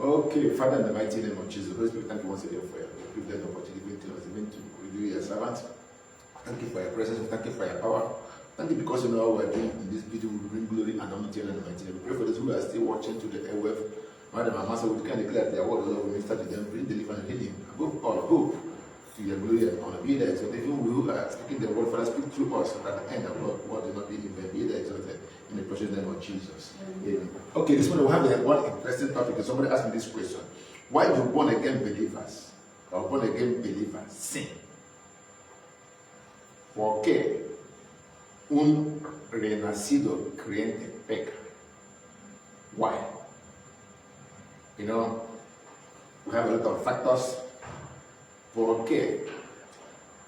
Okay, Father, in the mighty name of Jesus, Holy Spirit, thank you once again for your privilege and opportunity to us, even to review your servants. Thank you for your presence, thank you for your power. Thank you because you know what we're doing in this video will bring glory and honor to you in the mighty name. We pray for those who are still watching to the airwave. Madam and Master, we can declare their word, Lord, we minister to them, bring deliverance and healing. Above all, hope to your glory and honor. Be there exalted. Even we who are speaking the word, Father, speak through us so that at the end of the word will not be in vain. Be there exalted in the precious name of Jesus. Amen. Okay, this morning we have one interesting topic. Somebody asked me this question. Why do born again believers or born again believers sin? Porque un renacido creyente peca. Why? You know, we have a lot of factors. Porque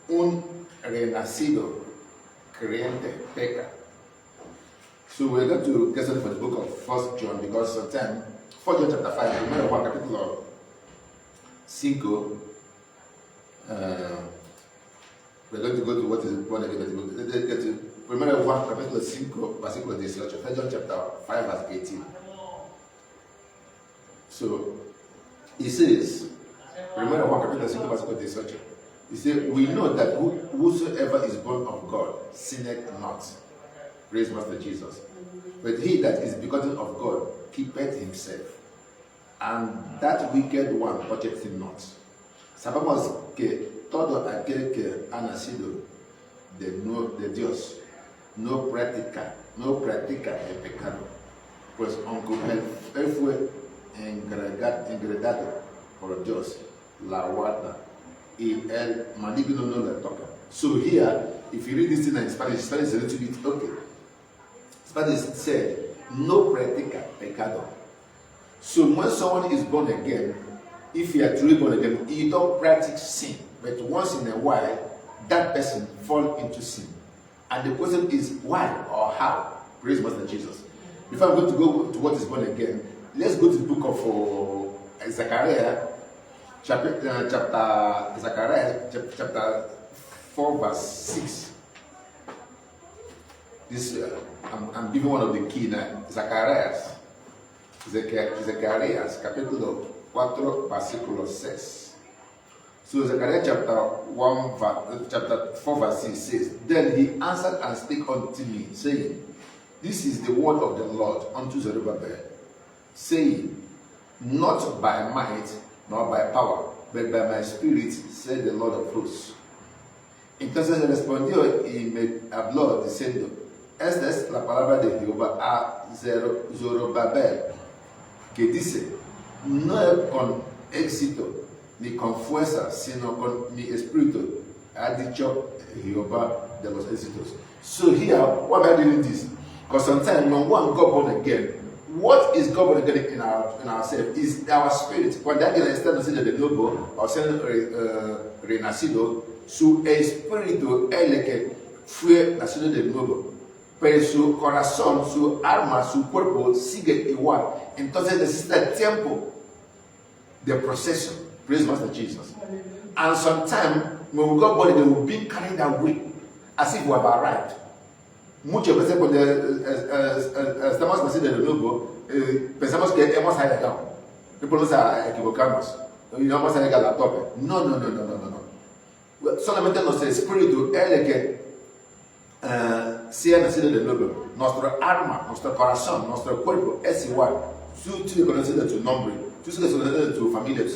un renacido creyente peca. So we're going to get started for the book of 1 John because sometimes 1 John chapter 5, remember one capítulo 5, we're going to go to what is born again. Remember 1 capítulo 5, versículo 18. 1 John chapter 5, verse 18. So, it says, remember 1 capítulo 5, versículo 18. He said, we know that whosoever is born of God sinneth not. Praise Master Jesus. But he that is begotten of God keepeth himself, and that wicked one watcheth him not. Sabemos que todo aquel que ha nacido de Dios no practica el pecado, pues aunque él fue engredado por Dios, la guarda y el maligno no le toca. So here, if you read this thing in Spanish is a little bit okay. Spanish said, no practica pecado. So when someone is born again, if you are truly born again, you don't practice sin. But once in a while, that person falls into sin. And the question is why or how? Praise Master Jesus. Before I'm going to go to what is born again, let's go to the book of Zechariah, chapter 4, verse 6. This I'm giving one of the key now. Zechariah, capítulo 4, versículo 6. So Zechariah chapter 4, verse 6 says, Then he answered and spake unto me, saying, This is the word of the Lord unto Zerubbabel, saying, Not by might nor by power, but by my spirit, said the Lord of hosts. Entonces respondió y me habló diciendo, Esta es la palabra de Jehová a Zorobabel, que dice, no con éxito ni con fuerza, sino con mi espíritu, ha dicho Jehová de los éxitos. So here, why am I doing this? Because sometimes when one got born again, what is God born again in ourselves is our spirit. Cuando alguien está nacido de nuevo, o sea, renacido, su espíritu es el que fue nacido de nuevo. Pero su corazón, su alma, su cuerpo sigue igual. Entonces necesita tiempo de proceso. Praise Master Jesus. And sometimes when we got born, they will be carried away as if we have arrived. Muchas veces cuando estamos nacidos de nuevo, pensamos que hemos llegado. No podemos equivocarnos. Y no vamos a llegar a la tope. No. Solamente nuestro espíritu es el que sea nacido de nuevo. Nuestra alma, nuestro corazón, nuestro cuerpo es igual. Tú te conoces de tu nombre, tú te conoces de tu familia, tú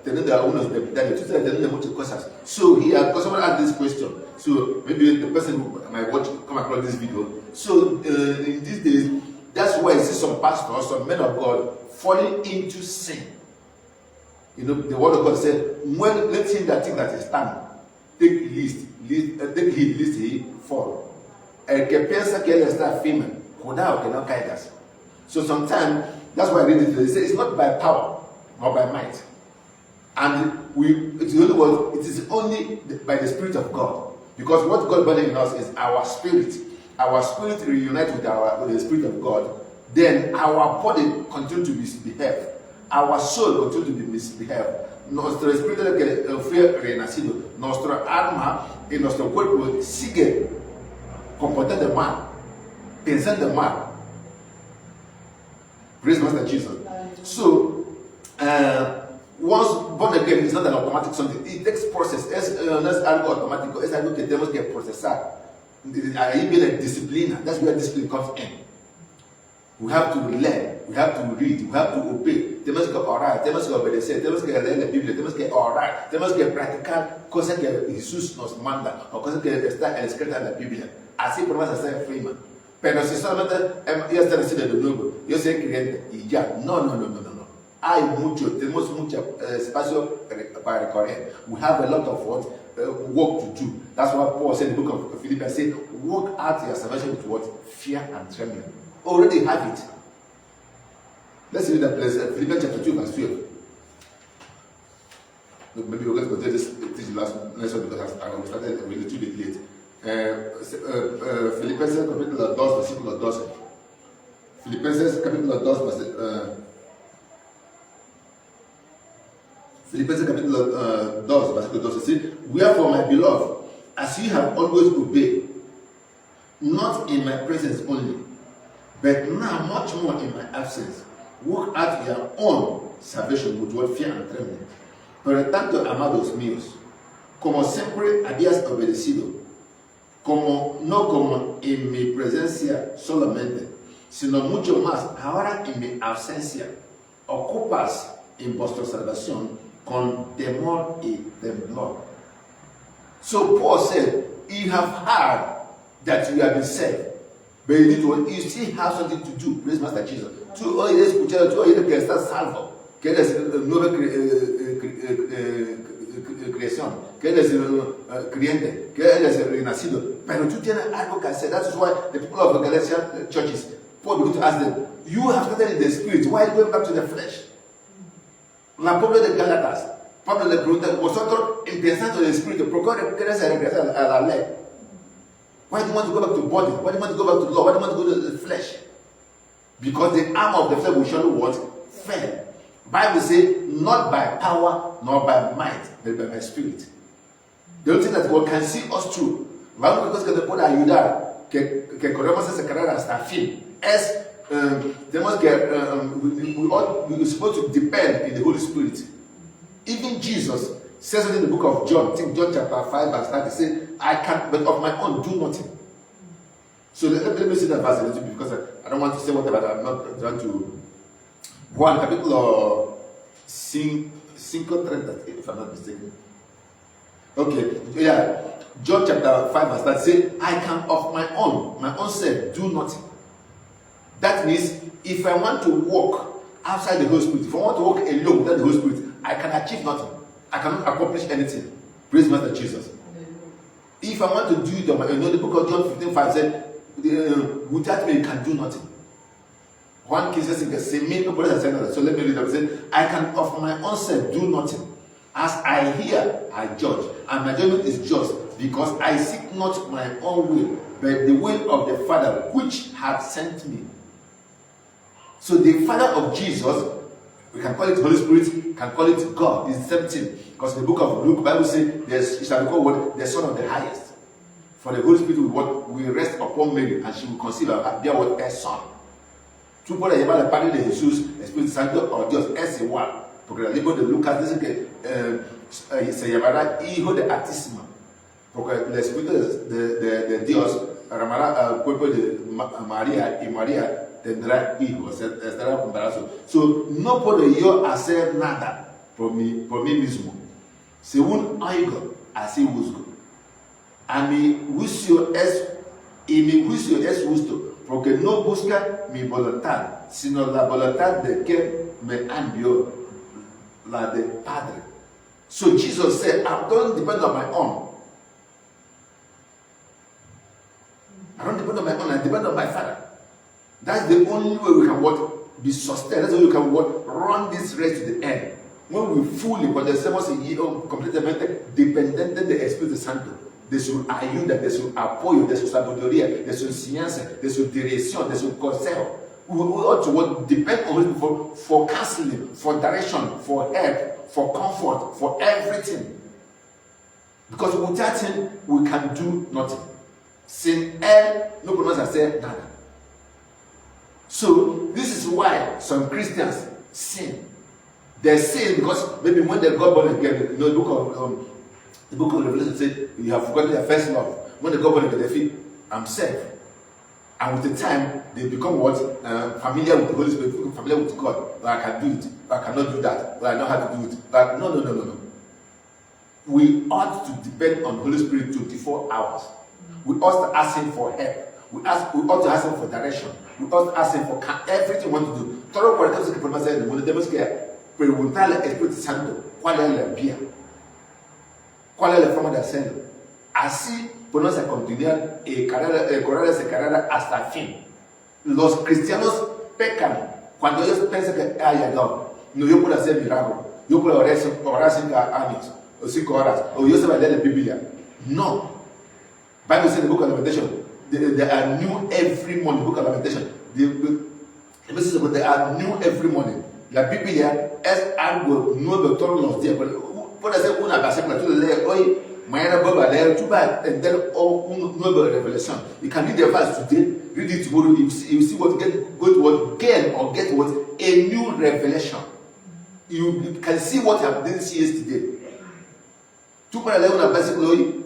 tienes algunos detalles, tú tienes muchas cosas. So here, because someone asked this question, so maybe the person who might watch come across this video. So in these days, that's why you see some pastors, some men of God falling into sin. You know, the word of God said, when let him that think that is stand, take heed lest he fall. El que piensa que él está firme, cuidado que no caigas. So sometimes, that's why I read it. It says it's not by power nor by might. And it is only by the Spirit of God. Because what God burning in us is our spirit. Our spirit reunites with the Spirit of God. Then our body continues to misbehave. Our soul continues to be misbehaved. Nuestro espíritu que fue renacido, nuestra alma y nuestro cuerpo sigue comportando mal, pensando mal. Praise Master Jesus. So, once born again, it's not an automatic something. It takes process. Es algo automático. Es algo que tenemos que procesar. Ahí viene disciplina. That's where discipline comes in. We have to learn, we have to read, we have to obey. Tenemos que orar, tenemos que obedecer, tenemos que leer la Biblia, tenemos que orar, tenemos que practicar cosas que Jesús nos manda o cosas que están escritas en la Biblia. Así podemos hacer firme. Pero si solamente ya está nacido de nuevo, yo soy creyente y ya. No. Hay mucho, tenemos mucho espacio para recorrer. We have a lot of work to do. That's why Paul said in the book of Philippians, said, work out your salvation with what? Fear and trembling. Already have it. Let's read that place, Philippians chapter 2, verse 12. Maybe we're going to continue this last lesson because I started a little bit late. Filipenses capítulo 2, versículo 12. Filipenses capítulo 2, Filipenses capítulo 2, versículo 12. See, wherefore, my beloved, as you have always obeyed, not in my presence only, but now much more in my absence, work out your own salvation with what fear and trembling. Pero tanto, amados míos, como siempre habías obedecido, no como en mi presencia solamente, sino mucho más ahora en mi ausencia, ocupas en vuestra salvación con temor y temblor. So Paul said, you have heard that you have been saved. But you still have something to do. Praise Master Jesus. Tú hoy escuchado, tú hoy que estás salvo, que eres nueva creación, que eres creyente, que eres renacido. Pero tú tienes algo que hacer. That is why the people of the Galatian churches, Paul began to ask them, you have started in the spirit, why are you going back to the flesh? La pueblo de Gálatas, Pablo le pregunta, vosotros empezando en el espíritu, ¿por qué queréis regresar a la ley? Why do you want to go back to body? Why do you want to go back to law? Why do you want to go to the flesh? Because the arm of the flesh will surely what? Fail. Bible says, not by power, nor by might, but by my spirit. The only thing that God can see us through. Vamos que puede ayudar, que corremos esa carrera hasta el fin. Es, tenemos que, we're supposed to depend in the Holy Spirit. Even Jesus says it in the book of John, I think John chapter 5 verse 30, says, I can, but of my own, do nothing. So let me see that verse a little bit because I don't want to say whatever, I'm not trying to. Juan capítulo 5:30, if I'm not mistaken. Okay, yeah. John chapter 5 verse 30 says, I can of my own self, do nothing. That means if I want to walk outside the Holy Spirit, if I want to walk alone without the Holy Spirit, I can achieve nothing. I cannot accomplish anything. Praise Master Jesus. If I want to do it on my own, the book of John 15:5 said, without me you can do nothing. One case says, so let me read it. Said, I can of my own self do nothing. As I hear, I judge. And my judgment is just, because I seek not my own will, but the will of the Father which hath sent me. So the Father of Jesus, we can call it Holy Spirit, can call it God, it's the same thing. Because in the book of Luke, the Bible says, it shall be called what? The Son of the Highest. For the Holy Spirit will rest upon Mary, and she will conceive and bear what? A son. Tú puedes llamar al Padre de Jesús, Espíritu Santo, o Dios, es igual. Porque el libro de Lucas dice que se llamará Hijo de Altísimo. Porque el Espíritu de Dios derramará al cuerpo de María, y María tendrá hijos, estará embarazo. So, no puedo yo hacer nada por mí mismo. Según oigo, así busco. A mi juicio es justo, porque no busca mi voluntad, sino la voluntad de quien me envió, la del Padre. So Jesus said, I don't depend on my own. I don't depend on my own, I depend on my Father. That's the only way we can be sustained. That's the way we can run this race to the end. When we fully, cuando estemos completamente dependientes del Espíritu Santo, de su ayuda, de su apoyo, de su sabiduría, de su enseñanza, de su dirección, de su consejo. We ought to depend on Him for counseling, for direction, for help, for comfort, for everything. Because without Him, we can do nothing. Sin Él, no podemos hacer nada. So, this is why some Christians sin. The sin, because maybe when they got born again, you know, the book of Revelation says you have forgotten your first love. When they got born again, they feel, I'm safe. And with the time, they become what? Familiar with the Holy Spirit, familiar with God. But I can do it, but I cannot do that, but I know how to do it. But no. We ought to depend on the Holy Spirit 24 hours. We ought to ask Him for help. We ought to ask Him for direction. We ought to ask Him for everything we want to do. Todo por eso que podemos hacer, no tenemos que preguntarle al Espíritu Santo cuál es la vía, cuál es la forma de hacerlo. Así podemos continuar correr esa carrera hasta el fin. Los cristianos pecan cuando ellos piensan que no, yo puedo hacer milagro, yo puedo orar 5 años o 5 horas, o yo se va a leer la Biblia. No. Bible says in the book of Lamentation, there are new every morning. Book of Lamentation. The message is there are new every morning. La Biblia es algo nuevo todos los días. Puede ser una versícula, tú lees hoy, mañana vuelve a leer, tú vas a entender una nueva revelación. You can read the verse today, read it tomorrow, you see what get what a new revelation. You can see what you didn't see yesterday. Tú puedes leer una versícula hoy,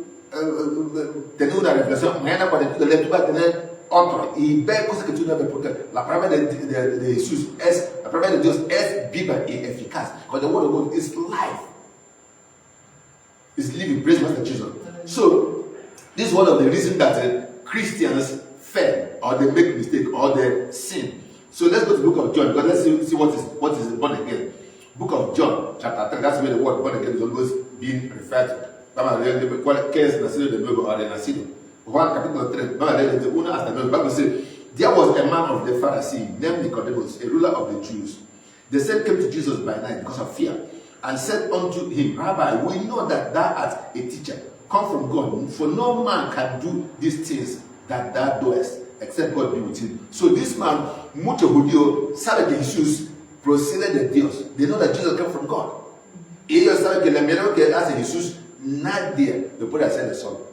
tener una revelación, mañana cuando tú lees, tú vas a tener otro, y ver cosas que tú no ves, porque la palabra de Jesús la palabra de Dios es viva y eficaz. Because the word of God is life. It's living. Praise Master Jesus. So, this is one of the reasons that Christians fail, or they make mistake, or they sin. So let's go to the book of John, because let's see what is born again. Book of John, chapter 3. That's where the word born again is always being referred to. ¿Qué es nacido de nuevo o de nacido? Juan capítulo 3, vamos a leer desde 1 hasta 9. Bible says, there was a man of the Pharisees named Nicodemus, a ruler of the Jews. The same came to Jesus by night because of fear, and said unto him, Rabbi, we know that thou art a teacher, come from God, for no man can do these things that thou doest, except God be with him. So this man, muchos judíos, saben que Jesús procede de Dios. They know that Jesus came from God. Y ellos saben que el milagro que hace Jesús, nadie lo puede hacer de solo.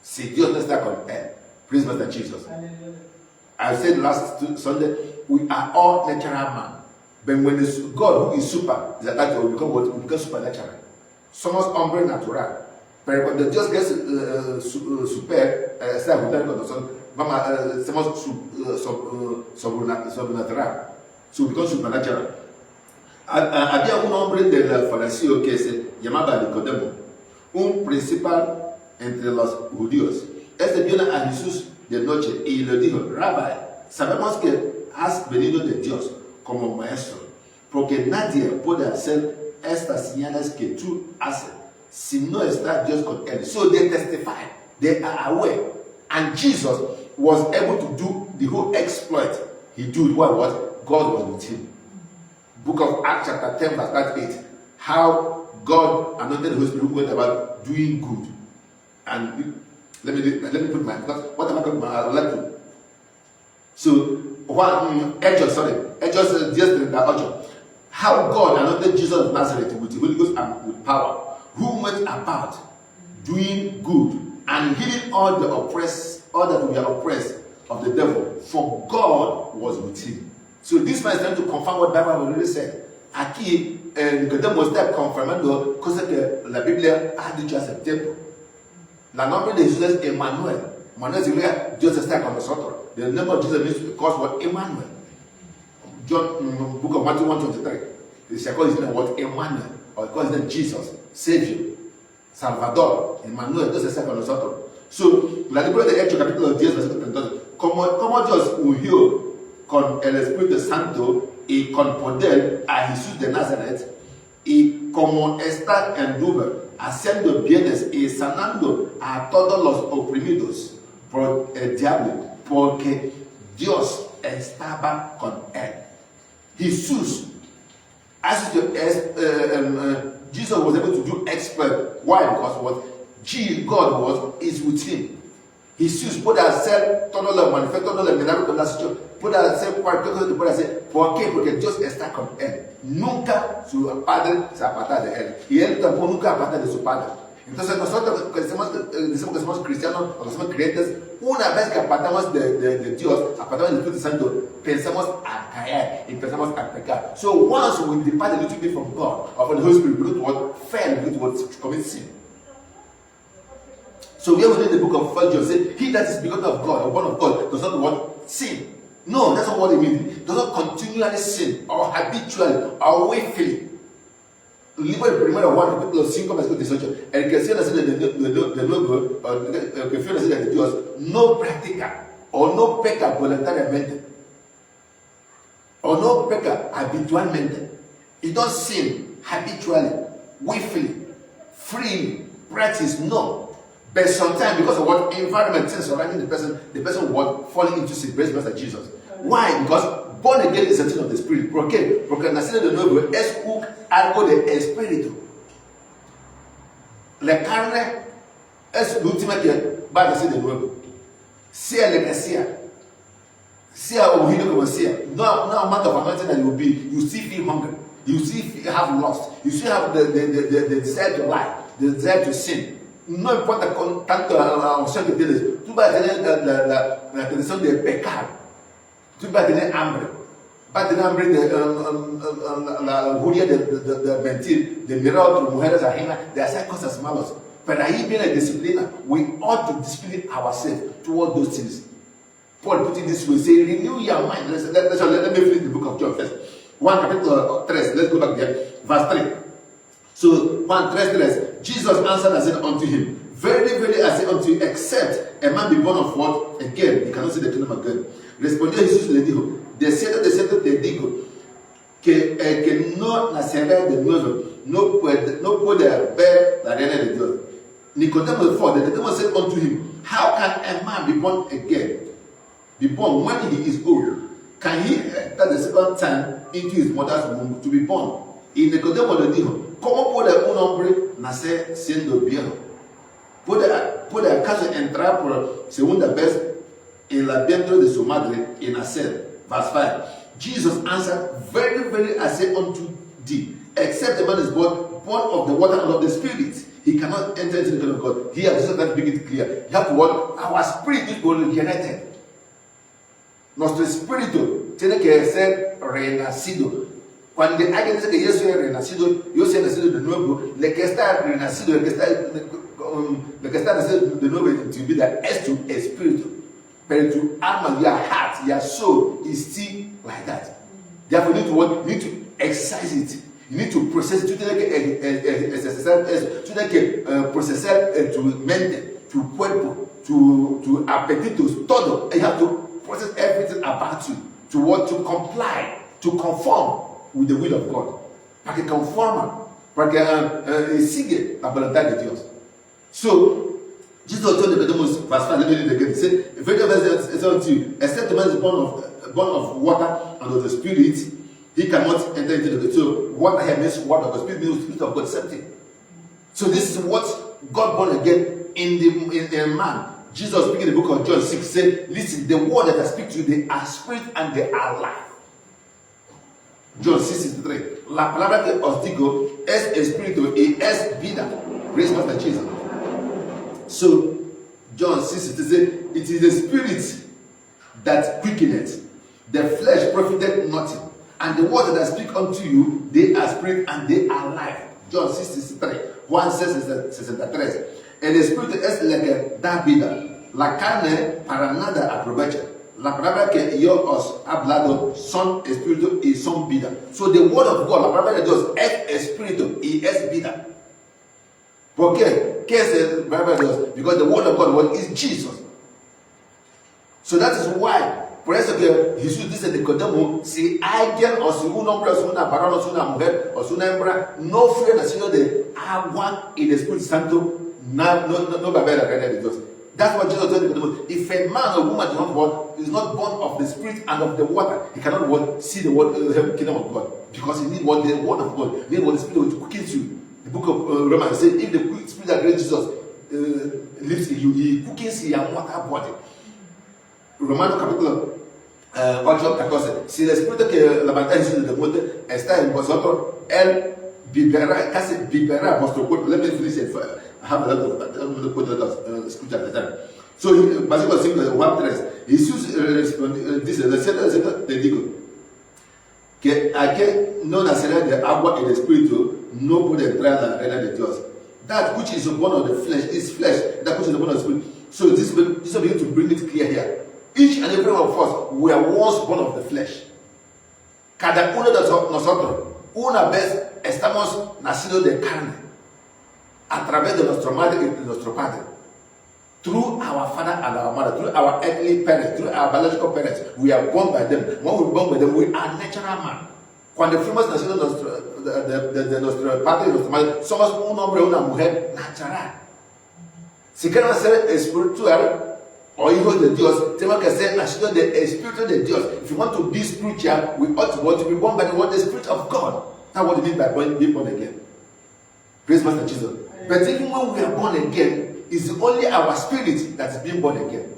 Si Dios no está con él. Praise Master Jesus. I said last Sunday, we are all natural man. But when it's God who is super, is that we become what? We become supernatural. Somos hombre natural. Pero cuando Dios es super, está junto con nosotros, somos sobrenatural. So we become supernatural. Había un hombre del fariseo que se llamaba Nicodemo, un principal entre los judíos. Este vino a Jesús de noche y le dijo, Rabbi, sabemos que has venido de Dios como maestro, porque nadie puede hacer estas señales que tú haces si no está Dios con él. So they testify, they are aware. And Jesus was able to do the whole exploit. He did what God was with him. Book of Acts chapter 10 verse 8. How God anointed the Holy Spirit who went about doing good. And let me put my, because what am I going to, I would like to. So, how God anointed Jesus of Nazareth with the Holy Ghost and with power, who went about doing good and healing all the oppressed, all that were oppressed of the devil, for God was with him. So this man is trying to confirm what the Bible already said. Aquí, Nicodemo está confirmando cosas que la Biblia ha dicho hace tiempo. La nombre de Jesús es Emmanuel. Emmanuel significa Dios está con nosotros. The name of Jesus means because what? Emmanuel. John, book of Matthew 1:23. They call his name what? Emmanuel. Or call his name Jesus, Savior, Salvador, Emmanuel. Dios está con nosotros. So, la Biblia de Hechos capítulo 10 versículo 32. Como Dios ungió con el Espíritu Santo y con poder a Jesús de Nazaret, y como está en Duber, haciendo bienes y sanando a todos los oprimidos por el diablo, porque Dios estaba con él. Jesús, Jesus was able to do exploit. Why? Because what God is with him. Jesús puede hacer todo lo manifiesto, todo lo milagro que has hecho, puede hacer cualquier cosa que puede hacer. ¿Por qué? Porque Dios está con él. Nunca su padre se aparta de él. Y él tampoco nunca aparta de su padre. Entonces nosotros que decimos que somos cristianos o que somos creyentes, una vez que apartamos de Dios, apartamos del Espíritu Santo, pensamos a caer y pensamos a pecar. So once we depart a little bit from God or from the Holy Spirit, we go to what? Fail, we go to commit sin. So here we read the book of 1 John, say, he that is begotten of God, or born of God, does not what? Sin. No, that's not what it means. Does not continually sin, or habitually, or willfully. El libro del 1 Juan, capítulo 5, versículo 18. El que sea nacido de nuevo, el que fue nacido de Dios, no practica, o no peca voluntariamente, o no peca habitualmente. He don't sin habitually, willfully, freely, practice, no. But sometimes, because of what environment is surrounding the person was falling into sin. Praise Master Jesus. Why? Because born again is a thing of the Spirit. ¿Por qué? Porque nacido de nuevo es algo de espíritu. La carne es la última que va a nacer de nuevo. Sea lo que sea ungido como sea. No amount of anointing that you will be, you still feel hungry. You still have lust. You still have the desire to lie, the desire to sin. No importa con tanto la unción que tienes, tú vas a tener la tendencia de pecar. Tú vas a tener hambre. Vas a tener hambre de la lujuria de mentir, de mirar a otras mujeres ajenas, de hacer cosas malas. Pero ahí viene la disciplina. We ought to discipline ourselves toward those things. Paul put it this way, say, renew your mind. Let me finish the book of John first. 1 capítulo 3, let's go back there. Verse 3. So, 1:3, Jesus answered and said unto him, very, very, I say unto you, except a man be born of what? Again, he cannot see the kingdom of God. Respondió Jesús y le dijo, de cierto te digo, que el que no nacerá de nuevo, no puede ver la reina de Dios. Nicodemus 4, Nicodemus said unto him, how can a man be born again? Be born when he is old? Can he enter the second time into his mother's womb to be born? Y Nicodemus le dijo, ¿cómo puede un hombre nacer siendo viejo? ¿Puede acaso entrar por segunda vez en la vientre de su madre y nacer? Verse 5. Jesus answered, very, very, I say unto thee, except a man is born of the water and of the Spirit, he cannot enter into the kingdom of God. Here, Jesus has made it clear. You have to what? Our spirit is regenerated. Nuestro espíritu tiene que ser renacido. Cuando alguien dice que yo soy renacido, yo soy nacido de nuevo, el que está renacido, el que está nacido de nuevo en tu vida es tu espíritu. Pero tu alma, your heart, your soul is still like that. Therefore, you need to exercise it. You need to process it. Tú tienes que procesar tu mente, tu cuerpo, tu apetitos, todo. You have to process everything about you to want to comply, to conform with the will of God. Para que conforma, para que sigue la voluntad de Dios. So, Jesus told Nicodemus, verse 5, let me read again. He said, very verse unto you, except the man is born of water and of the Spirit, he cannot enter into the. So, water here means water, the Spirit means the Spirit of God, same thing. So, this is what God born again in a man. Jesus speaking in the book of John 6 said, listen, the word that I speak to you, they are spirit and they are life. John 6:63. La palabra que os digo es espíritu y es vida. Praise Master Jesus. So, John 6:63, it is the spirit that quickeneth, the flesh profited nothing. And the words that I speak unto you, they are spirit and they are life. John 6:63. Juan 6:63. El espíritu es la que da vida. La carne para nada aprovecha. La palabra que yo os he hablado son espíritu y son vida. So the word of God, la palabra de Dios es espíritu y es vida. ¿Por qué? ¿Qué es la palabra de Dios? Because the word of God is Jesus. So that is why, por eso que Jesús dice de Nicodemo, si alguien o si un hombre o si una varón o si una mujer o si una hembra no fue nacido de agua y del Espíritu Santo, no va a ver la reina de Dios. That's what Jesus told Nicodemus. If a man or woman is not born of the Spirit and of the water, he cannot see the kingdom of God. Because he needs the word of God. He needs the Spirit to quicken you. The book of Romans says, if the Spirit that raised Jesus lives in you, he quickens your mortal body. Romanos capítulo 8:14. Si el Espíritu que levanta Jesús del monte está en vosotros, él vivirá vuestro cuerpo. Let me finish it. I have a lot of scripture at the time. So, versículo 5, Juan 3. Jesús dice, de cierto te digo, que aquel no nacerá de agua y de espíritu no puede entrar en la reina de Dios. That which is born of the flesh is flesh. That which is born of the spirit. So this is begin to bring it clear here. Each and every one of us were once born of the flesh. Cada uno de nosotros, una vez estamos nacidos de carne, a través de nuestra madre y de nuestro padre. Through our father and our mother, through our earthly parents, through our biological parents, we are born by them. When we are born by them, we are natural man. Cuando fuimos nacidos de nuestro padre y nuestra madre, somos un hombre o una mujer natural. Si queremos ser espiritual o hijos de Dios, tenemos que ser nacidos del Espíritu de Dios. If you want to be spiritual, we ought to be born by the Spirit of God. That's what it means by being born again. Praise Master Jesus. But even when we are born again, it's only our spirit that is being born again.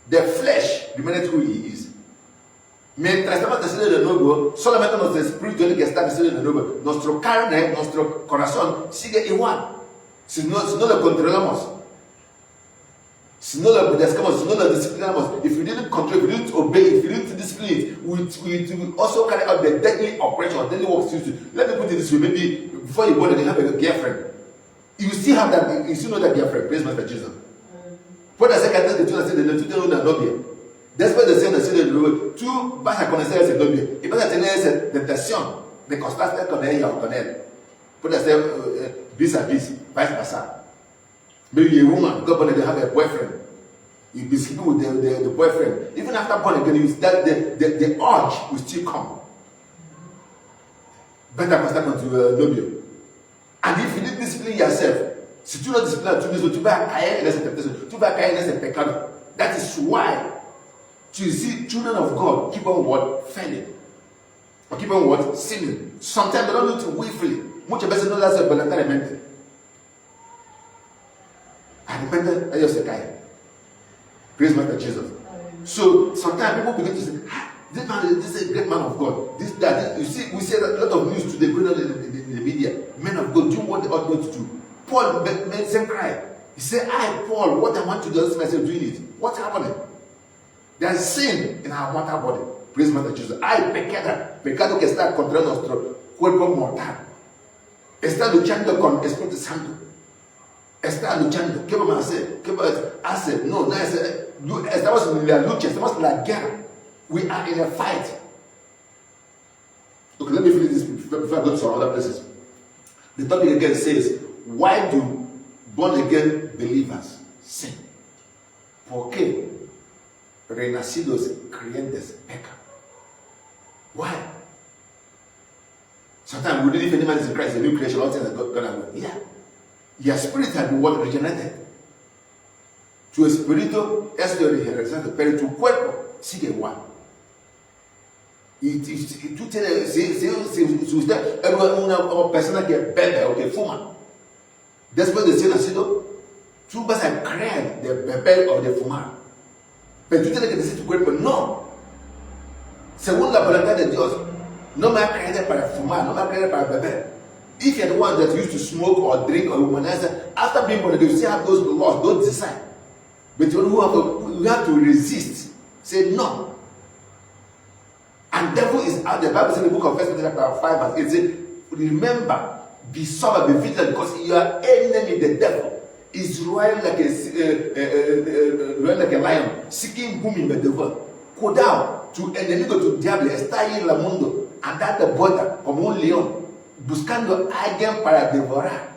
The flesh remains who he is. Mientras estamos nacidos de nuevo, solamente nuestro espíritu es el que está nacido de nuevo. Nuestro carne, nuestro corazón sigue igual. Si no lo controlamos, si no lo obedecemos, si no lo disciplinamos, if you didn't control, if you didn't obey, if you didn't discipline it, we also carry out the deadly operation, deadly works. Let me put it this way, maybe before you born again, have a girlfriend. You still have that, you still know that girlfriend. Praise Master Jesus. Puede ser que antes de tú tengas una novia. Después de ser nacido de nuevo, tú vas a conocer a ese novio y vas a tener esa tentación de acostarte con ella o con él. Puede ser vis a vis, vice versa. Maybe a woman got born again, have a boyfriend. You be sleeping with the boyfriend. Even after born again, the urge will still come. Better acostar con tu novio. And if you didn't discipline yourself, si tú no disciplinas tú mismo, tú vas a caer en esa tentación, tú vas a caer en ese pecado. That is why you see children of God keep on what? Failing. Or keep on what? Sinning. Sometimes they don't do it willfully. Muchas veces no lo hacen voluntariamente. And de repente ellos se caen. Praise Master Jesus. So sometimes people begin to say, this man, this is a great man of God. This, that, this. You see, we see a lot of news today going on in the media. Men of God, do what they ought not to do. Paul made some cry. He said, Paul, what I want to do, myself doing it. What's happening? There's sin in our mortal body. Praise Master Jesus. Pecado que está contra nuestro cuerpo mortal. Está luchando con el Espíritu Santo. Está luchando. ¿Qué vamos a hacer? ¿Qué vamos a hacer? No, estamos en la lucha, estamos en la guerra. We are in a fight. Okay, let me finish this before I go to some other places. The topic again says, why do born again believers sin? ¿Por qué renacidos creyentes pecan? Why? Sometimes we believe any man is in Christ, a new creation, all things are gone away. Yeah. Your spirit has been what? Regenerated. Tu espíritu es regenerado, pero tu cuerpo sigue igual. Y tú tienes, si usted es una persona que bebe o que fuma, después de ser nacido, tú vas a creer de beber o de fumar. Pero tú tienes que decir tu cuerpo, no. Según la voluntad de Dios, no me ha creado para fumar, no me ha creado para beber. If you're the one that used to smoke or drink or womanizer, after being born again, you still have those laws, those desires. But you have to resist. Say no. And devil is out. The Bible says in the book of 1 Peter chapter 5 verse 8 says, remember, be sober, be vigilant, because your enemy, the devil, is roaring like a lion, seeking whom he may devour. Go down, tu enemigo, tu diablo, está ahí en el mundo, andar de vuelta como un león, buscando a alguien para devorar.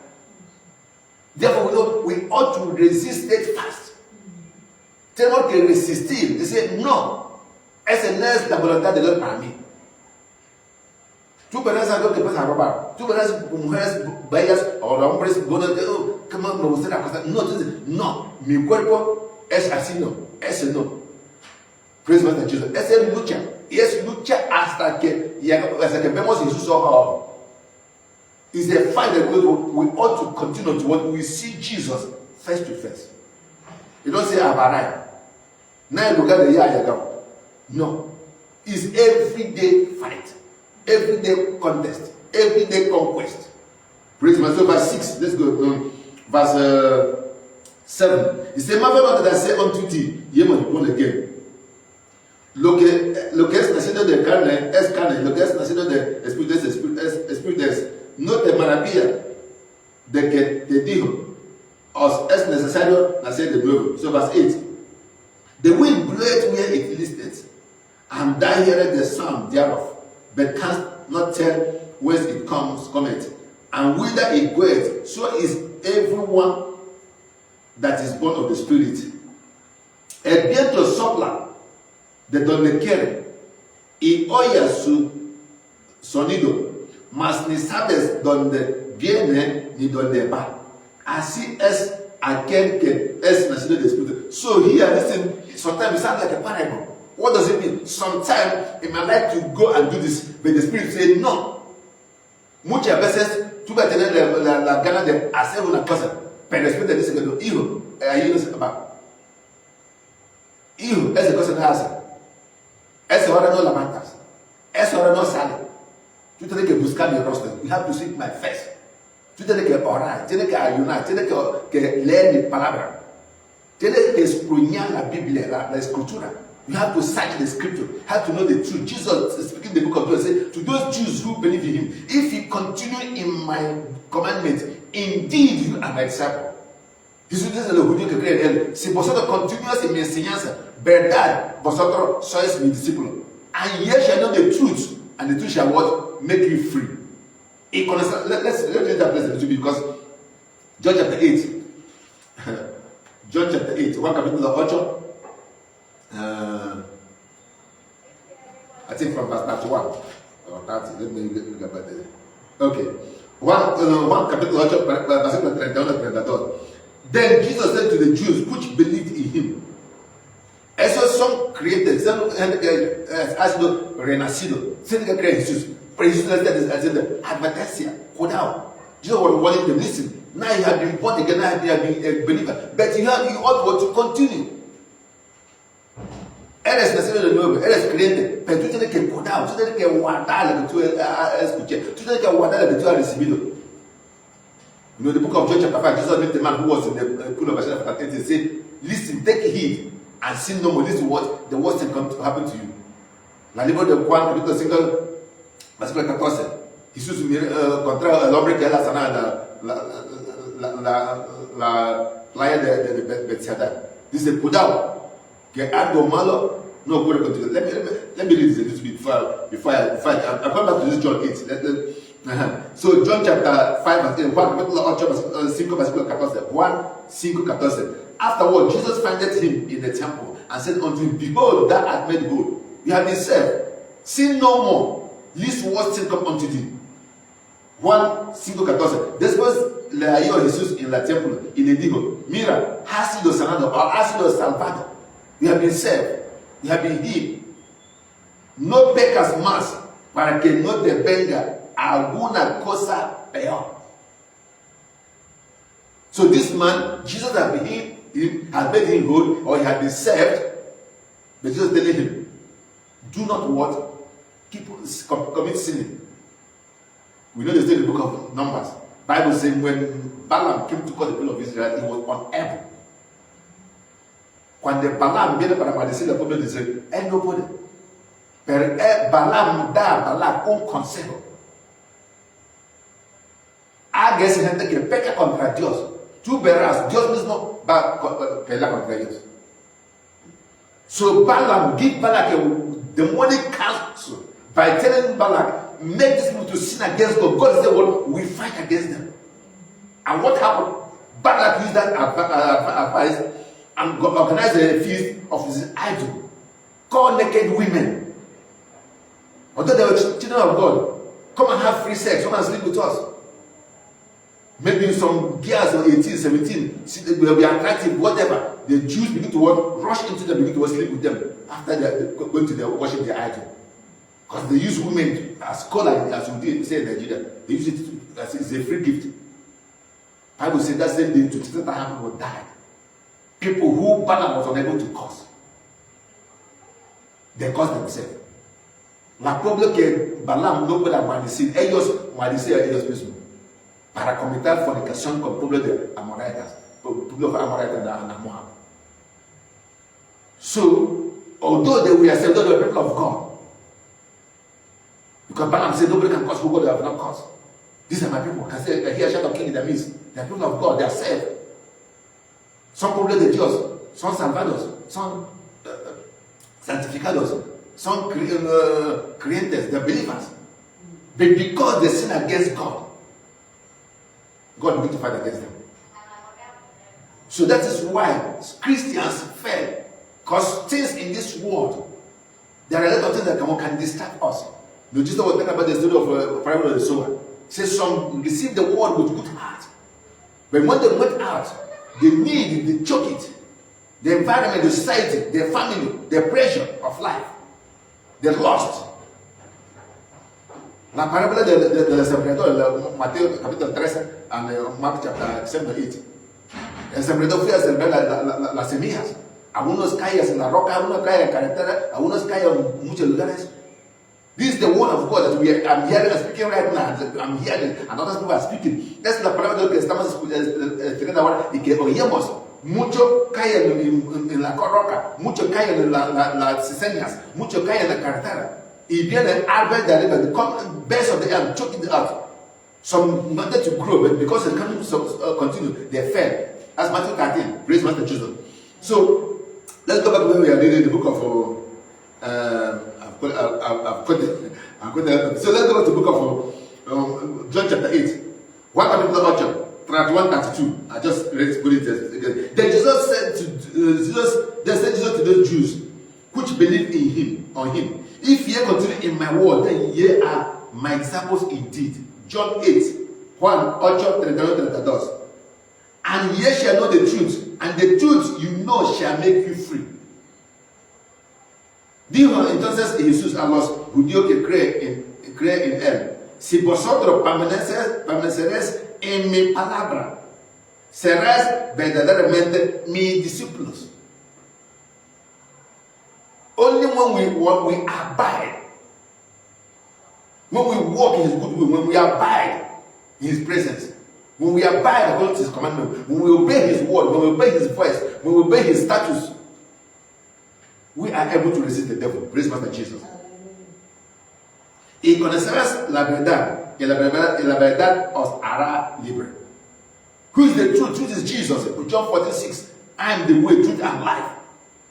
Therefore, we ought to resist it fast. Tenemos que resistir, decir no. Esa no es la voluntad de Dios para mí. Tú verás algo que vas a robar. Tú verás mujeres bellas o hombres buenos que me gustaría acostar. No, tú dices, no, mi cuerpo es así, no. Ese no. Praise Master Jesus. Esa es lucha. Y es lucha hasta que vemos en sus ojos. It's a fight that we ought to continue to when we see Jesus face to face. You don't say, I've arrived. Now you look at the year you go. No. It's everyday fight. Everyday contest. Everyday conquest. Praise God. So verse 6. Let's go. Verse 7. He said, marvel not that I say unto thee, ye must be born again. Lo que es nacido de carne es carne, lo que es nacido de espíritu es espíritu. No te maravilla de que te dijo, os es necesario nacer de nuevo. So verse 8. The wind bloweth where it listeth, and thou hearest the sound thereof, but canst not tell whence it cometh, and whither it goeth. So is everyone that is born of the Spirit. El viento sopla de donde quiere y oye su sonido, mas ni sabes dónde viene ni dónde va. Así es aquel que es nacido de Espíritu. So here, listen, sometimes it sounds like a parable. What does it mean? Sometimes it might like to go and do this, but the Spirit says no. Muchas veces tú vas a tener la gana de hacer una cosa, pero el Espíritu dice que no, hijo, ahí no se va. Hijo, esa cosa no hace. Esa hora no levantas. Esa hora no sale. Tú tienes que buscar mi rostro. You have to seek my face. Tú tienes que orar, tienes que ayunar, tienes que leer mi palabra. Tienes que escudriñar la Biblia, la escritura. You have to search the scripture. You have to know the truth. Jesus is speaking the book of God. Say to those Jews who believe in him, if you continue in my commandments, indeed you are my disciple. Jesús dice a los judíos que creen en él, si vosotros continuáis en mi enseñanza, verdad, vosotros sois mi discípulo. And ye shall know the truth, and the truth shall what? Make you free. Let's read that place a little bit, because John chapter 8. John chapter 8, Juan capítulo 8. I think from verse 31 or 30. Let me look about it. Okay. Juan capítulo 8, versículo 31 a 32. Then Jesus said to the Jews which believed in him, esos son creyentes, ha sido renacido, tienen que creer en Jesús. Pero Jesús les haciendo advertencia, cuidado. Jesus was warning them, listen, now you have been born again, now you have been a believer, but you ought to continue. Eres nacido de nuevo, eres creyente, pero tú tienes que cuidar, tú tienes que guardar lo que tú escuché, tú tienes que guardar lo que tú has recibido. You know, the book of John chapter 5, Jesus met the man who was in the pool of Bethesda and said, listen, take heed and sin no more. This is what the worst thing come to happen to you. La libro de Juan, capítulo 5, versículo 14. Jesús contra el hombre que era sanado la playa de Bethesda. Dice, cuidado, que algo malo no ocurre contigo. Let me read this a little bit before I come back to this John 8. So John chapter 5 verse 1 capítulo 8 5 versículo 14. Juan 5:14. Afterward, Jesus findeth him in the temple and said unto him, behold, thou art made whole. You have been saved. Sin no more, lest worse thing come unto thee. Juan 5:14. Después le halló Jesús en la templo y le dijo, mira, has sido sanado o has sido salvado. You have been saved. You have been healed. No pecas más para que no te venga alguna cosa peor. So this man, Jesus had been healed, had made him whole, or he had been saved, but Jesus telling him, do not what? Commit sinning. We know the story in the book of Numbers. Bible says when Balaam came to call the people of Israel, he was unable. Cuando Balaam viene para maldecir al pueblo, dice, él no puede. Pero Balaam da a Balaam un consejo. Haga esa gente que peca contra Dios. Tú verás, Dios mismo va a pelear contra ellos. So Balaam give Balak a demonic counsel by telling Balak, make these people to sin against God. God said, well, we fight against them. And what happened? Balak used that advice and organized a feast of his idol. Call naked women. Although they were children of God, come and have free sex, come and sleep with us. Maybe some girls of 18, 17, see, they will be attractive, whatever. The Jews begin to rush into them, begin to sleep with them after they going to worship their idol. Because they use women as scholars, as we say in Nigeria. They use it as it's a free gift. Bible says that same day, 2,000 people died. People who Balaam was unable to cause. They caused themselves. La problem que Balaam no puede maldicer, ellos maldicen a ellos mismos para cometer fornicación con el pueblo de Amoritas. people of Amorite and Moab. So, although they were saved, they were people of God. Because Balaam said, nobody can curse who God they have not cursed. These are my people. Can say, hear a shout of king in their midst. They are people of God. They are saved. Some probably the Jews, some salvados, some sanctificados, some creators, they are believers. But because they sin against God, God will to fight against them. So that is why Christians fail. Because things in this world, there are a lot of things that can distract us. You just was talking about the story of parable of the sower. Says some received the word with good heart. But when they went out, they need, they choke it. The environment, the society, their family, the pressure of life. They lost. La parábola del sembrador, Mateo capítulo 13 and Mark chapter 7 or 8. El sembrador fue a sembrar las semillas. Algunos caen en la roca, algunos caen en carretera, algunos caen en muchos lugares. This is the word of God that I'm hearing and speaking right now. I'm hearing and other people are speaking. Esa es la palabra de Dios que estamos escuchando ahora y que oímos. Mucho caen en la roca, mucho caen en las cizañas, mucho caen en la carretera. Y viene árbol de arriba, the base of the earth, choking the earth. Some wanted to grow, but because it can't continue, they fell. That's Matthew 13. Praise Master Jesus. So, let's go back to where we are reading the book of. So let's go to the book of John chapter 8. One particular orchard, 31-32. I just read it again. Then Jesus said to those Jews which believe in him, on him, if ye continue in my word, then ye are my disciples indeed. John 8, 1, 8-31-32. And ye shall know the truth, and the truth you know shall make you free. Dijo entonces Jesús a los judíos que creen en él: si vosotros permaneceréis en mi palabra, seréis verdaderamente mis discípulos. Only when we abide, when we walk in his good will, when we abide in his presence, when we abide according to his commandment, when we obey his word, when we obey his voice, when we obey his statutes, we are able to resist the devil. Praise Master Jesus. Y conocerás la verdad, y la verdad os hará libre. Who is the truth? Truth is Jesus. John 14:6. I am the way, truth, and life.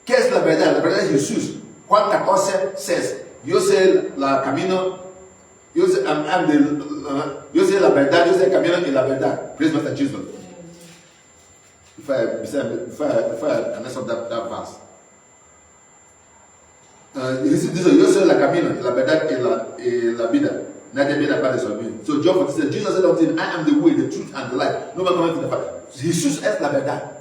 ¿Qué es la verdad? La verdad es Jesús. Juan 14 says, yo sé la camino, yo sé la verdad, yo sé el camino y la verdad. Praise Master Jesus. If I mess up that verse. Yo sé la camino, la verdad y la vida. Nadie viene aparte de mí. So John 14 says, Jesus said unto him, I am the way, the truth, and the life. No one comes to the Father. Jesús es la verdad.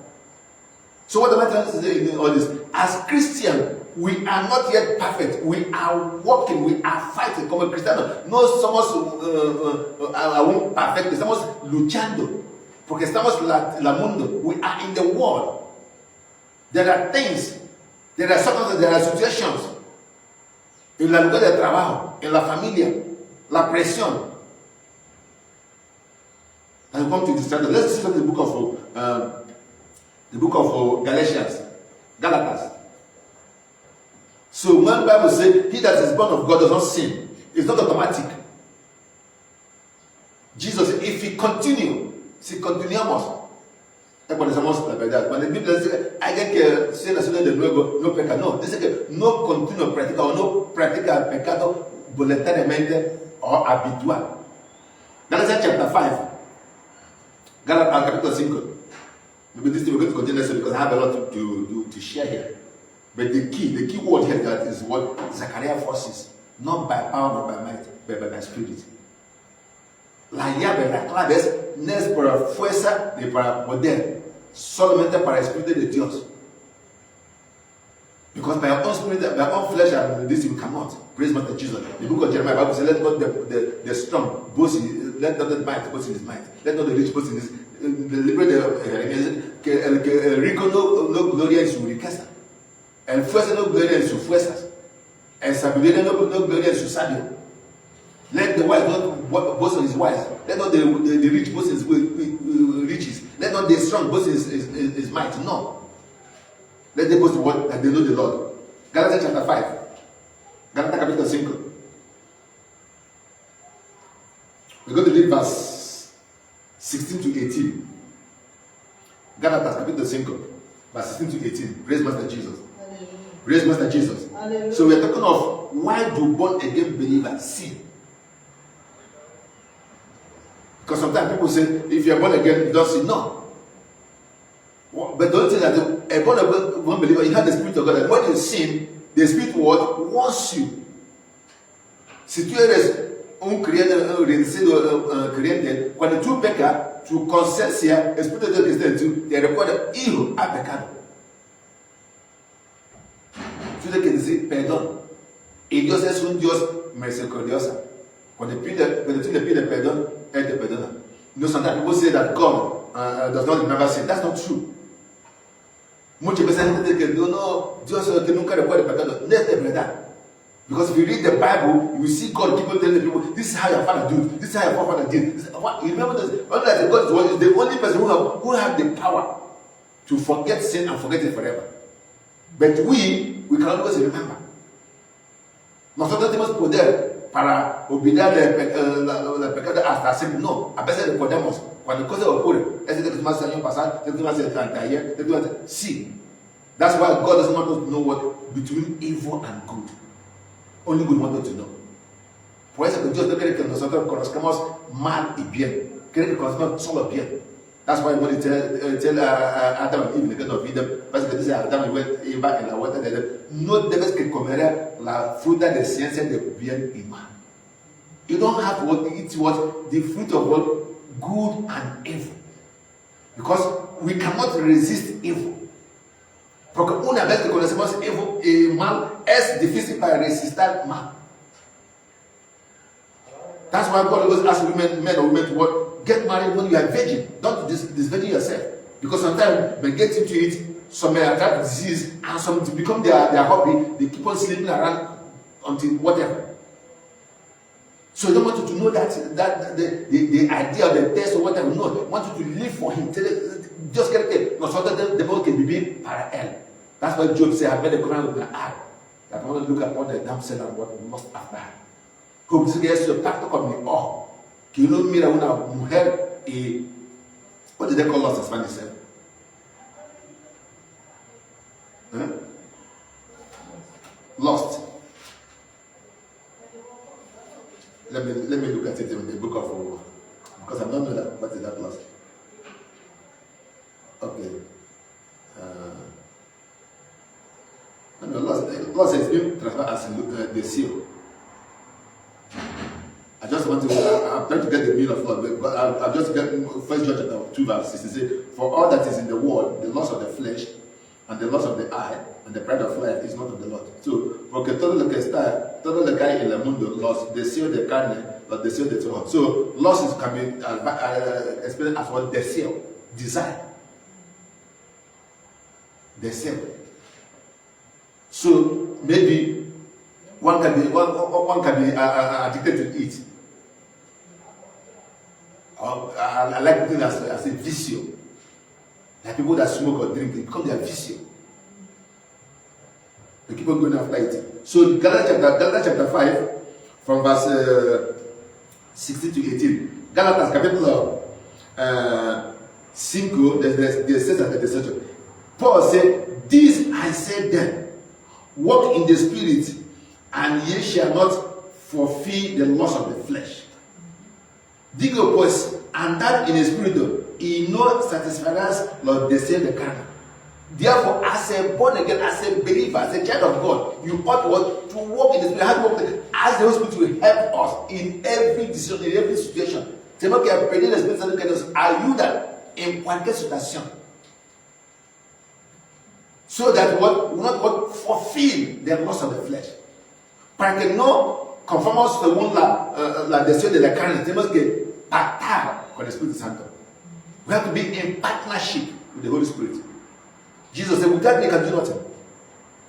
So what am I trying to say in all this? As Christians, we are not yet perfect. We are walking, we are fighting. Como cristianos, no somos aún perfectos. Estamos luchando. Porque estamos la mundo. We are in the world. There are things, there are circumstances, there are situations. En la lugar de trabajo, en la familia, la presión. And we come to this chapter. Let's see the book of Galatians, Galatas. So when the Bible says, he that is born of God does not sin, it's not automatic. Jesus said, if we continue, si continuamos, cuando la verdad. Cuando la Biblia dice, alguien que sea nacido de nuevo no peca, no. Dice que no continúa practica o no practica el pecado voluntariamente o habitual. Galatians chapter 5. Galatas capítulo 5. Maybe this thing we're going to continue because I have a lot to share here. But the key word here that is what Zechariah forces, not by power, not by might, but by my spirit. La llave, la clave es, no es por fuerza ni para poder, solamente para el Espíritu de Dios. Because by our own spirit, by our own flesh, and this we cannot. Praise Master Jesus. The book of Jeremiah, Bible says, let not the strong boast in, let not the might boast in his might. Let not the rich boast in his, que el rico no gloria en su riqueza. El fuerza no gloria en sus fuerzas. El sabiduría no gloria en su sabio. Let the wise not boast on his wise. Let not the rich boast his riches. Let not the strong boast his might. No. Let them boast what that they know the Lord. Galatians chapter 5. Galatians capítulo 5. We're going to read verse 16 to 18. Galatians capítulo 5, verse 16 to 18. Praise Master Jesus. Hallelujah. Praise Master Jesus. Hallelujah. So we're talking of why do born again believers sin? Because sometimes people say, if you're born again, you don't sin. No. But don't say that a born again believer, you have the Spirit of God. And when you sin, the Spirit what wants you. Si tu eres un creyente cuando tú pecas, tu conciencia, el Espíritu de Dios que está en ti, te recuerda, hijo, ha pecado. Tú tienes que decir perdón. Y Dios es un Dios misericordioso. Cuando tú le pides perdón, Él te perdona. No, sometimes people say that God does not remember sin. That's not true. Muchas veces gente dice que no, Dios que nunca recuerda pecado. No es de verdad. Because if you read the Bible, you see God keep on telling people, this is how your father did, this is how your forefather did. You remember this? Only that God is the only person who have the power to forget sin and forget it forever. But we can always remember. Nosotros tenemos poder para olvidar el pecado hasta siempre. No, a veces lo podemos. Cuando cosas ocurren, es que más años pasar, ayer, sí. That's why God doesn't want us to know what between evil and good. Only good want us to know. Por eso que Dios no quiere que nosotros conozcamos mal y bien. Quiere que conozcamos solo bien. That's why when he tell Adam and Eve in the Garden of Eden, básicamente dice Adam went back in la vuelta de él, no debes que comer la fruta de ciencia de bien y mal. You don't have to eat what the fruit of what good and evil, because we cannot resist evil. Porque una vez que conocemos evil y mal, es difícil para resistir mal. That's why God always asks men or women to what? Get married when you are virgin. Don't disvirgin yourself. Because sometimes when get into it, some may attract disease and some to become their hobby, they keep on sleeping around until whatever. So you don't want you to know that the idea of the test or whatever. No, I want you to live for him. Just get it. Because the boat can be para él. That's why Job said, I made a covenant with my eye. That I want to look upon the damsel and what must after her. Como dice que es el pacto con mi ojo. Que uno mira a una mujer y... What did they call us in Spanish? Huh? Lost. Let me look at it in the book of... Because I don't know that. What is that lost? Okay. Lost has been transferred as the seal. I just want to, I'm trying to get the meaning of Lord, but I'll just get 1 John chapter 2 verse 6. It says, for all that is in the world, the lust of the flesh, and the lust of the eye, and the pride of life is not of the Lord. So, porque todo lo que hay en el mundo, los deseos de carne, los deseos de todo. So, lust can be explained as what deseo, desire. Deseo. So, maybe one can be addicted to it. I like putting it as a vicio. Like people that smoke or drink, it becomes their vicio. They keep on going after it. So Galatians chapter 5, from verse 16 to 18. Galatians capítulo 5, there says at the section. Paul said, this I said then, walk in the spirit, and ye shall not fulfill the lust of the flesh. Digo pues, andad in the spirit, y no satisfarás los deseos de carne. Therefore, as a born again, as a believer, as a child of God, you ought to walk in the spirit. How to walk? Ask the Holy Spirit to help us in every decision, in every situation. Tenemos que pedir al Espíritu Santo que nos ayuda en cualquier situación. So that what will not fulfill the lust of the flesh. Para que no conformamos según la deseo de la carne, tenemos que pactar con el Espíritu Santo. We have to be in partnership with the Holy Spirit. Jesus said, without me, you can do nothing.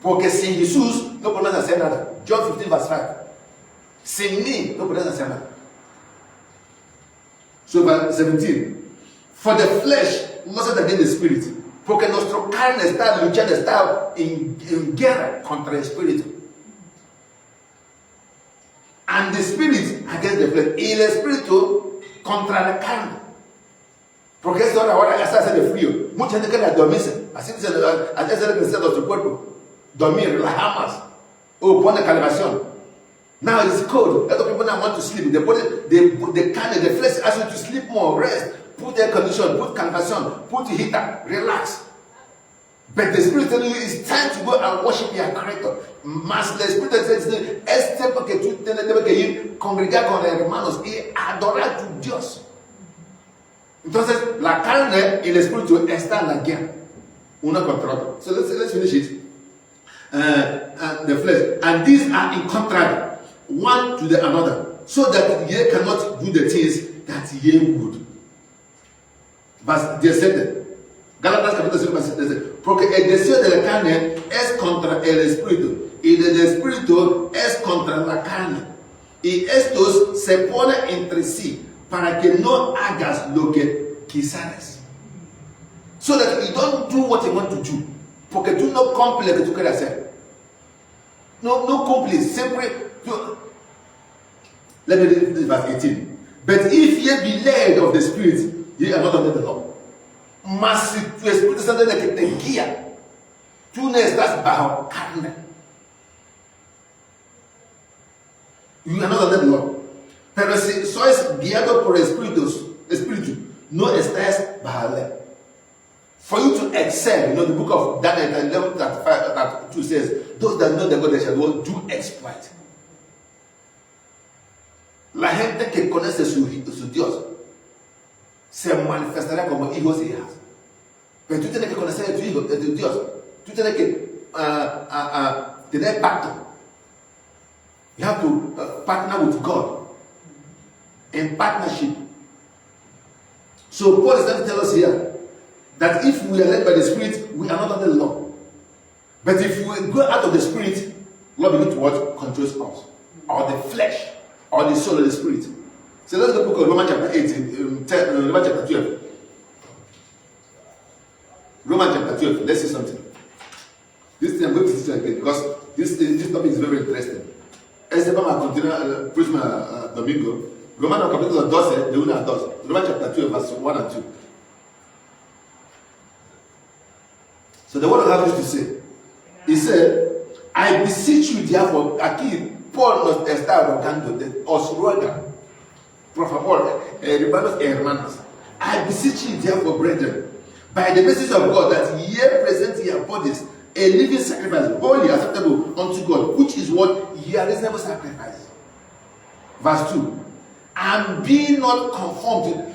Porque sin Jesús no podemos hacer nada. John 15 verse 5. Sin mí no puedes hacer nada. So verse 17. For the flesh lusteth against the spirit, porque nuestro carne está luchando, está en guerra contra el espíritu. And the spirit against the flesh, y el espíritu contra la carne. Porque esto ahora ya está haciendo frío. Mucha gente quiere dormirse. Así es el necesidad de su cuerpo. Dormir, relajar más. O poner calefacción. Now it's cold. A lot of people now want to sleep. The body, the carne, the flesh asks you to sleep more, rest. Put air condition, put calefacción, put heater, relax. But the Spirit telling you it's time to go and worship your Creator. Mas el Espíritu dice, es tiempo que tú tienes que ir congregar con los hermanos y adorar a tu Dios. Entonces, la carne y el Espíritu están en la guerra, uno contra otro. So let's finish it. And the flesh. And these are in contrary, one to the another, so that ye cannot do the things that ye would. Verse 17. Gálatas capítulo 5, verse 17. Porque el deseo de la carne es contra el espíritu, y del espíritu es contra la carne. Y estos se ponen entre sí para que no hagas lo que quisieras. So that you don't do what you want to do. Porque tú no cumples lo que tú quieres hacer. No cumples. Siempre. Let me read verse 18. But if ye be led of the Spirit, ye are not under the law. Mas si tu Espíritu Santo es el que te guía, tú no estás bajo carne. You are not under the law. Pero si sois guiado por el Espíritu, no estás bajo la ley. For you to excel, the book of Daniel 11:35-32 says, those that know the God they shall do exploit. La gente que conoce su Dios se manifestará como hijos e hijas. Pero tú tienes que conocer a tu hijo, de tu Dios. Tú tienes que tener pacto. You have to partner with God in partnership. So Paul is going to tell us here that if we are led by the Spirit, we are not under the law. But if we go out of the Spirit, law begins to what controls us, or the flesh, or the soul, or the spirit. So let's go to the book of Romans chapter 18, Romans chapter 12. Romans chapter 12. Let's see something. This thing I'm going to teach you again because this topic is very interesting. Este vamos a continuar el próximo domingo. Romanos capítulo 12, de 1 a 2. Romans chapter 12, verse 1 and 2. So the word of God used to say, he said, I beseech you therefore, aquí Paul nos está rogando, os ruega, por favor, hermanos y hermanas, I beseech you therefore, brethren, by the mercies of God, that ye present your bodies a living sacrifice, holy, acceptable unto God, which is what your reasonable sacrifice. Verse 2. And be not conformed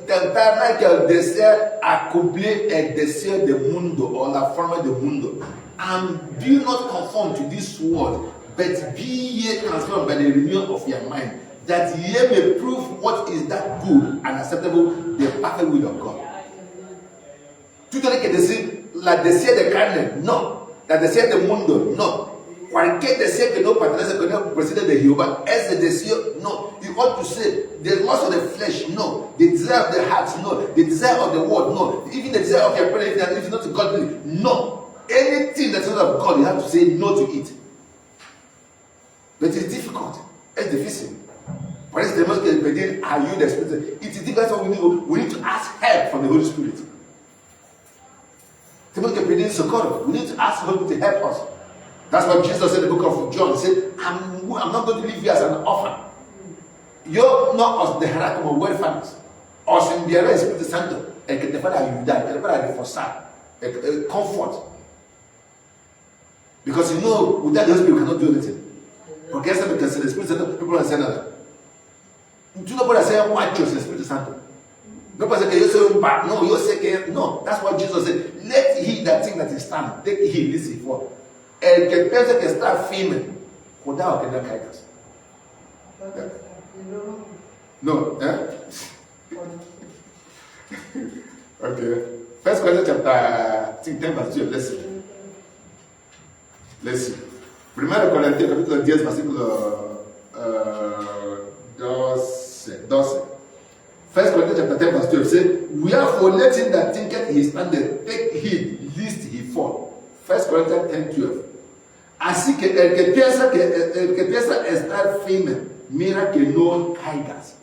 tentar que desea accomplir el deseo del mundo o la forma del mundo. And be not conformed to this world, but be ye transformed by the renewal of your mind, that ye may prove what is that good and acceptable, the perfect will of God. Tú tienes que decir la deseo de carne, no. La deseo del mundo, no. Cualquier deseo que no pertenece, que no procede de Jehová, es el deseo, no. You ought to say, the lust of the flesh, no. The desire of the heart, no. The desire of the world, no. Even the desire of your parents, if it's not godly, no. Anything that's not of God, you have to say no to it. But it's difficult. It's difficult. For instance, are you the Spirit? It is difficult. So we need to ask help from the Holy Spirit. We need to ask Holy to help us. That's what Jesus said in the book of John. He said, I'm not going to leave you as an orphan. You're not as the hierarchy of welfares. Or in the Espíritu Santo, el que te para ayudar, el que te para reforzar, comfort. Because you know, without the Holy Spirit, you cannot do anything. Porque esa porque el Espíritu Santo, people don't say nada. Tú no puedes ser macho sin el Espíritu Santo. No puede ser que yo soy un bad. No, yo sé que no. That's what Jesus said. Let he that think that is stand, take heed, listen for. El que piensa que está firme, cuidado que no caigas. No, Okay. First Corinthians chapter 10 verse 2. Let's see. Primero Corintios capítulo 10 versículo First Corinthians chapter 10 verse 12 says, wherefore let him that thinketh he standeth take heed lest he fall. First Corinthians 10:12. Así que el que piensa estar firme, mira que no caigas.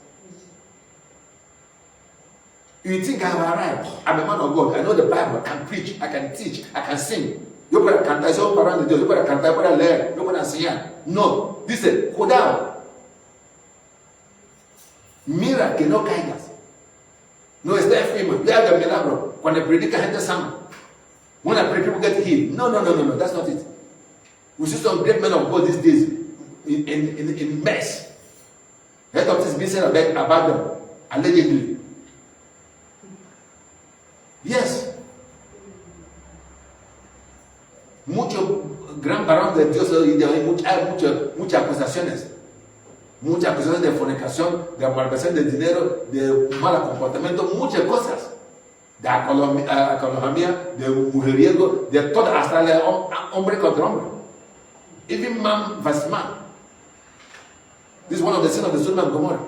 You think I have arrived? I'm a man of God. I know the Bible. I can preach. I can teach. I can sing. Yo puedo cantar. Yo puedo cantar. Yo puedo leer. Yo puedo enseñar. No. Dice, cuidado. Mira que no caigas. No está firme. Vea el milagro. Cuando predica gente sana. When I pray, people get healed. No. That's not it. We see some great men of God these days in mess. Head of this being said about them. Allegedly. Yes. Mucho gran varón de Dios y hay muchas acusaciones. Muchas acusaciones de fornicación, de malversación de dinero, de mal comportamiento, muchas cosas. De alcoholemia, de mujeriego, de todo, hasta el hombre contra hombre. Even man versus man. This is one of the sins of the Sodom and Gomorrah.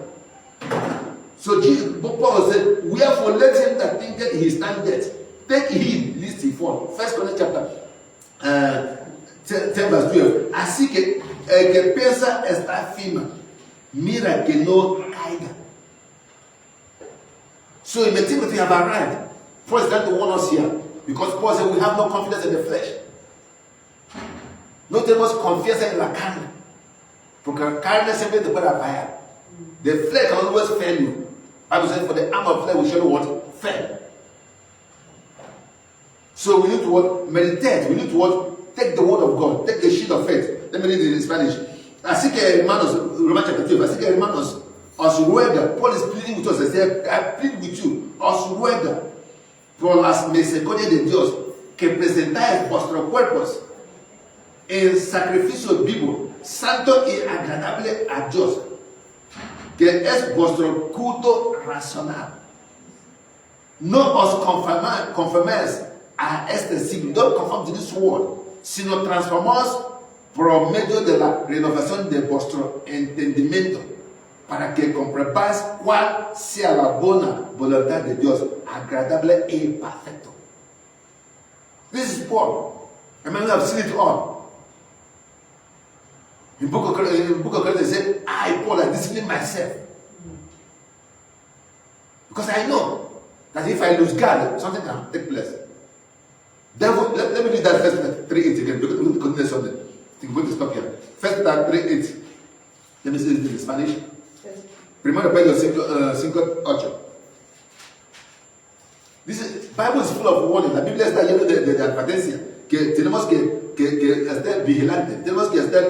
So Paul said, wherefore let him that thinketh he standeth take heed lest he fall. First Corinthians chapter 10 verse 12. Así que el que piensa estar firme, mira que no caiga. So you may think that we have arrived. Paul is trying to warn us here, because Paul said we have no confidence in the flesh. No tenemos confianza en la carne, porque la carne siempre te puede fallar. The flesh can always fail you. Bible says, for the arm of flesh we shall what? Fail. So we need to what? Meditate. We need to what? Take the word of God. Take the shield of faith. Let me read it in Spanish. Así que hermanos, Romans chapter 2, así que hermanos, os ruega, Paul is pleading with us. He said, I plead with you, os ruega, por las misericordias de Dios, que presentáis vuestros cuerpos en sacrificio vivo, santo y agradable a Dios, que es vuestro culto racional. No os conforméis a este siglo, don't conform to this world, sino transformaos por medio de la renovación de vuestro entendimiento, para que comprobáis cuál sea la buena voluntad de Dios, agradable y perfecto. This is Paul. I mean, we have seen it all. In book of Corinthians, he said, I, Paul, I discipline myself. Because I know that if I lose God, something can take place. Therefore, let me read that first 3:8 again. We're going to continue something. I think we're going to stop here. First 3:8. Let me say this in Spanish. Primero Pedro 5:8. This Bible is full of warning. La Biblia está llena de advertencia. Que tenemos que estar vigilantes. Tenemos que estar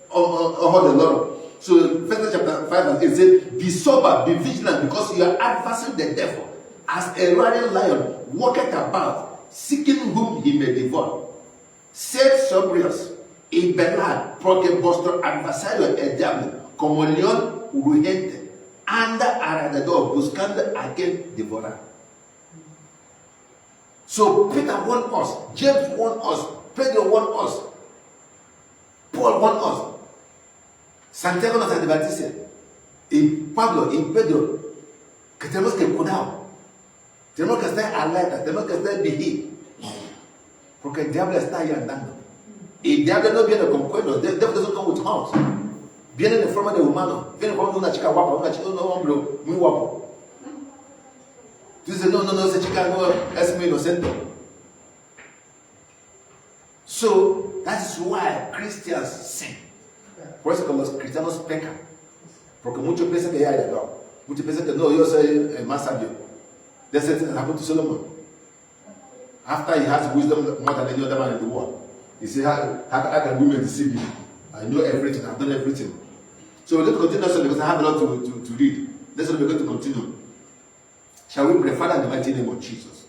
ojo del loro. So, 1 chapter 5 it says, be sober, be vigilant, because you are advancing the devil as a roaring lion, walketh about, seeking whom he may devour. Sed sobrios y velad, porque vuestro adversario el diablo, como león rugiente, anda alrededor buscando a quien devorar. So Peter warned us, James warned us, Pedro warned us, Paul warned us, Santiago nos advertise, y Pablo y Pedro, que tenemos que cuidar, tenemos que estar alerta, tenemos que estar vigilantes, porque el diablo está ahí andando. Y el diablo no viene con cuernos, the devil doesn't come with horns. Viene en forma de humano, viene en forma de una chica guapa, un hombre muy guapo. Tú dices, no, esa chica no es muy inocente. So, that's why Christians sin. Por eso que los cristianos pecan. Porque muchos piensan que ya hay llegado. Muchos piensan que no, yo soy el más sabio. That's it happened to Solomon. After he has wisdom more than any other man in the world. He said, how can women deceive me? I know everything, I've done everything. So we're going to continue also because I have a lot to read. That's what we're going to continue. Shall we pray? Father, in the mighty name of Jesus.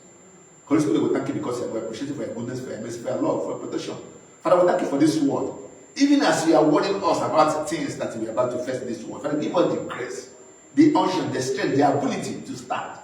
Holy Spirit, we thank you because we appreciate you for your goodness, for your mercy, for your love, for your protection. Father, we thank you for this word. Even as you are warning us about things that we are about to face this world, Father, give us the grace, the unction, the strength, the ability to stand.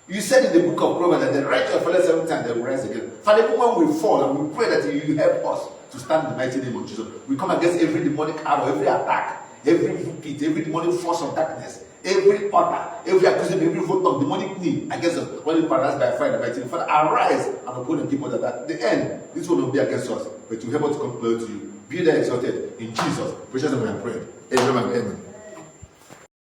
You said in the book of Proverbs that the righteous fall 7 times, they will rise again. Father, even when we fall, and we pray that you help us to stand in the mighty name of Jesus. We come against every demonic arrow, every attack, every pit, every demonic force of darkness, every order, every accusation, every vote of demonic knee against us, when you paralyzed by fire, by the Father, arise and oppose the people that at the end, this will not be against us, but to help us to come close to you. Be there exalted in Jesus' precious name, I pray. Amen. Amen.